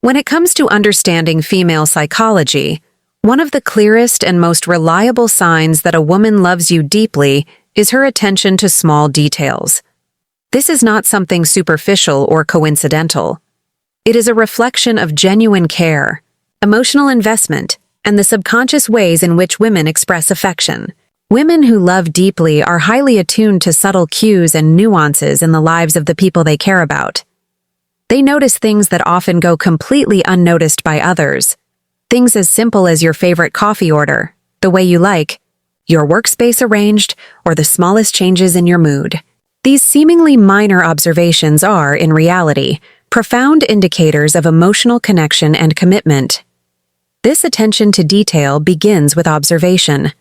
When it comes to understanding female psychology, one of the clearest and most reliable signs that a woman loves you deeply is her attention to small details. This is not something superficial or coincidental. It is a reflection of genuine care, emotional investment, and the subconscious ways in which women express affection. Women who love deeply are highly attuned to subtle cues and nuances in the lives of the people they care about. They notice things that often go completely unnoticed by others. Things as simple as your favorite coffee order, the way you like, your workspace arranged, or the smallest changes in your mood. These seemingly minor observations are, in reality, profound indicators of emotional connection and commitment. This attention to detail begins with observation.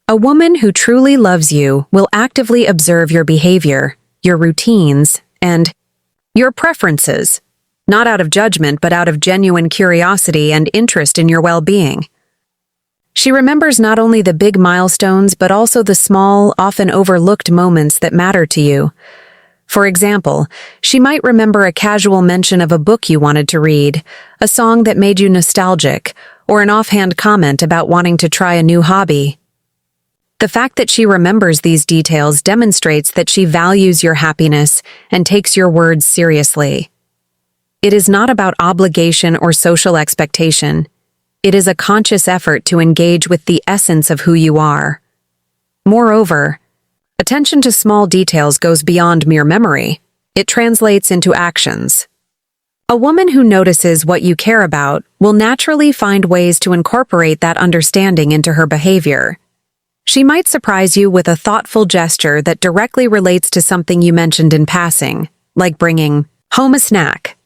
A woman who truly loves you will actively observe your behavior, your routines, and your preferences, not out of judgment but out of genuine curiosity and interest in your well-being. She remembers not only the big milestones but also the small, often overlooked moments that matter to you. For example, she might remember a casual mention of a book you wanted to read, a song that made you nostalgic, or an offhand comment about wanting to try a new hobby. The fact that she remembers these details demonstrates that she values your happiness and takes your words seriously. It is not about obligation or social expectation. It is a conscious effort to engage with the essence of who you are. Moreover, attention to small details goes beyond mere memory. It translates into actions. A woman who notices what you care about will naturally find ways to incorporate that understanding into her behavior. She might surprise you with a thoughtful gesture that directly relates to something you mentioned in passing, like bringing home a snack.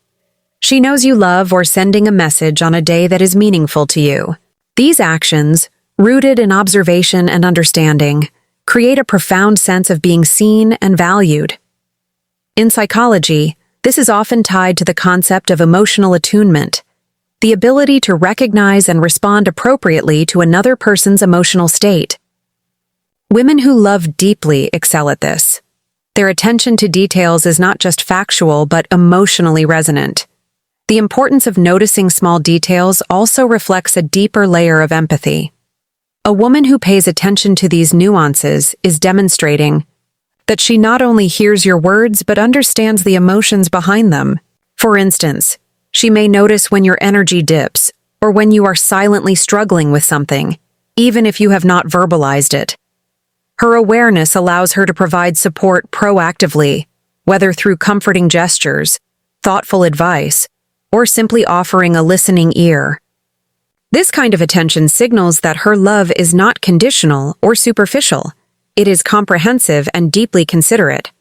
She knows you love or sending a message on a day that is meaningful to you. These actions, rooted in observation and understanding, create a profound sense of being seen and valued. In psychology, this is often tied to the concept of emotional attunement, the ability to recognize and respond appropriately to another person's emotional state. Women who love deeply excel at this. Their attention to details is not just factual but emotionally resonant. The importance of noticing small details also reflects a deeper layer of empathy. A woman who pays attention to these nuances is demonstrating that she not only hears your words but understands the emotions behind them. For instance, she may notice when your energy dips or when you are silently struggling with something, even if you have not verbalized it. Her awareness allows her to provide support proactively, whether through comforting gestures, thoughtful advice, or simply offering a listening ear. This kind of attention signals that her love is not conditional or superficial. It is comprehensive and deeply considerate.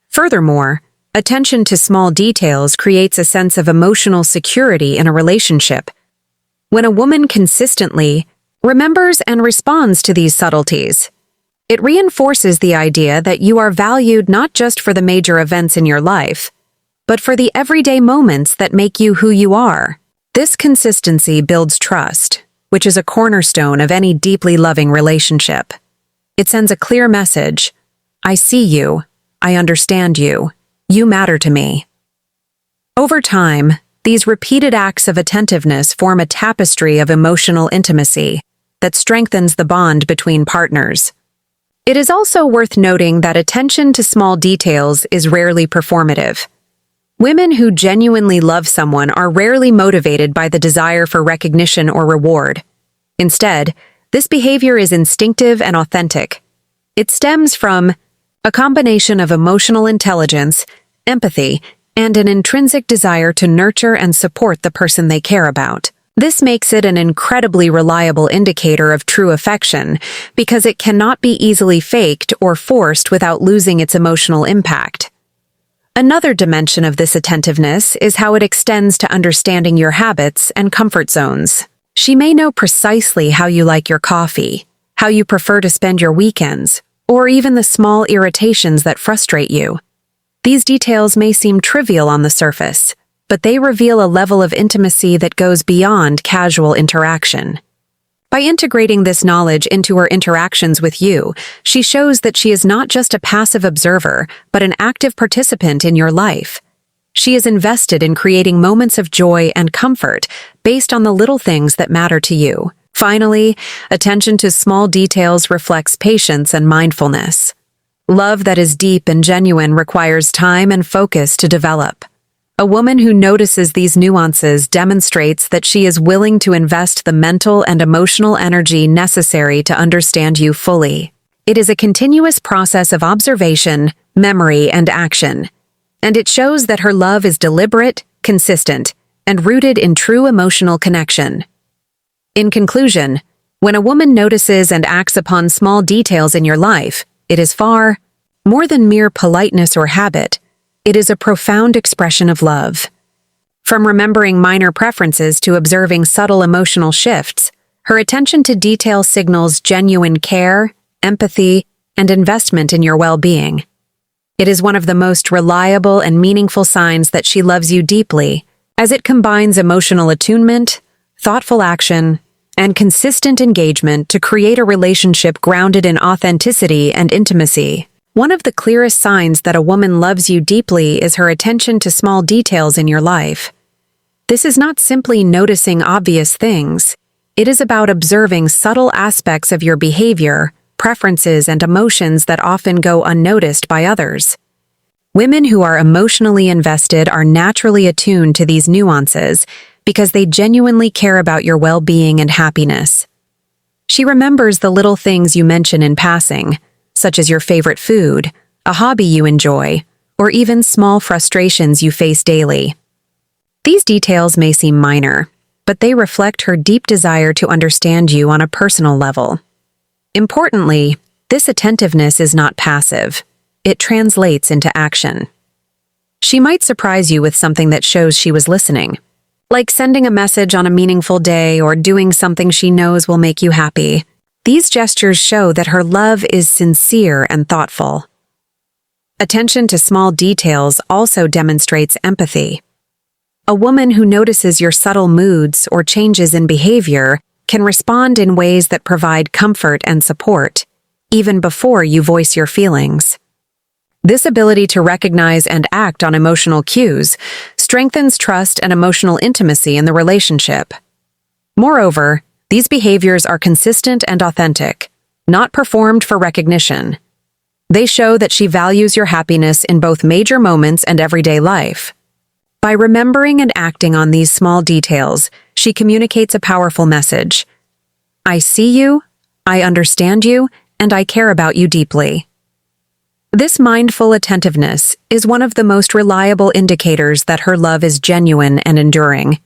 Furthermore, attention to small details creates a sense of emotional security in a relationship. When a woman consistently remembers and responds to these subtleties, it reinforces the idea that you are valued not just for the major events in your life, but for the everyday moments that make you who you are. This consistency builds trust, which is a cornerstone of any deeply loving relationship. It sends a clear message: I see you, I understand you, you matter to me. Over time, these repeated acts of attentiveness form a tapestry of emotional intimacy that strengthens the bond between partners. It is also worth noting that attention to small details is rarely performative. Women who genuinely love someone are rarely motivated by the desire for recognition or reward. Instead, this behavior is instinctive and authentic. It stems from a combination of emotional intelligence, empathy, and an intrinsic desire to nurture and support the person they care about. This makes it an incredibly reliable indicator of true affection because it cannot be easily faked or forced without losing its emotional impact. Another dimension of this attentiveness is how it extends to understanding your habits and comfort zones. She may know precisely how you like your coffee, how you prefer to spend your weekends, or even the small irritations that frustrate you. These details may seem trivial on the surface, but they reveal a level of intimacy that goes beyond casual interaction. By integrating this knowledge into her interactions with you, she shows that she is not just a passive observer, but an active participant in your life. She is invested in creating moments of joy and comfort based on the little things that matter to you. Finally, attention to small details reflects patience and mindfulness. Love that is deep and genuine requires time and focus to develop. A woman who notices these nuances demonstrates that she is willing to invest the mental and emotional energy necessary to understand you fully. It is a continuous process of observation, memory, and action, and it shows that her love is deliberate, consistent, and rooted in true emotional connection. In conclusion, when a woman notices and acts upon small details in your life, it is far more than mere politeness or habit. It is a profound expression of love. From remembering minor preferences to observing subtle emotional shifts, her attention to detail signals genuine care, empathy, and investment in your well-being. It is one of the most reliable and meaningful signs that she loves you deeply, as it combines emotional attunement, thoughtful action, and consistent engagement to create a relationship grounded in authenticity and intimacy. One of the clearest signs that a woman loves you deeply is her attention to small details in your life. This is not simply noticing obvious things. It is about observing subtle aspects of your behavior, preferences, and emotions that often go unnoticed by others. Women who are emotionally invested are naturally attuned to these nuances because they genuinely care about your well-being and happiness. She remembers the little things you mention in passing, such as your favorite food, a hobby you enjoy, or even small frustrations you face daily. These details may seem minor, but they reflect her deep desire to understand you on a personal level. Importantly, this attentiveness is not passive. It translates into action. She might surprise you with something that shows she was listening, like sending a message on a meaningful day or doing something she knows will make you happy. These gestures show that her love is sincere and thoughtful. Attention to small details also demonstrates empathy. A woman who notices your subtle moods or changes in behavior can respond in ways that provide comfort and support, even before you voice your feelings. This ability to recognize and act on emotional cues strengthens trust and emotional intimacy in the relationship. Moreover, these behaviors are consistent and authentic, not performed for recognition. They show that she values your happiness in both major moments and everyday life. By remembering and acting on these small details, she communicates a powerful message. I see you, I understand you, and I care about you deeply. This mindful attentiveness is one of the most reliable indicators that her love is genuine and enduring.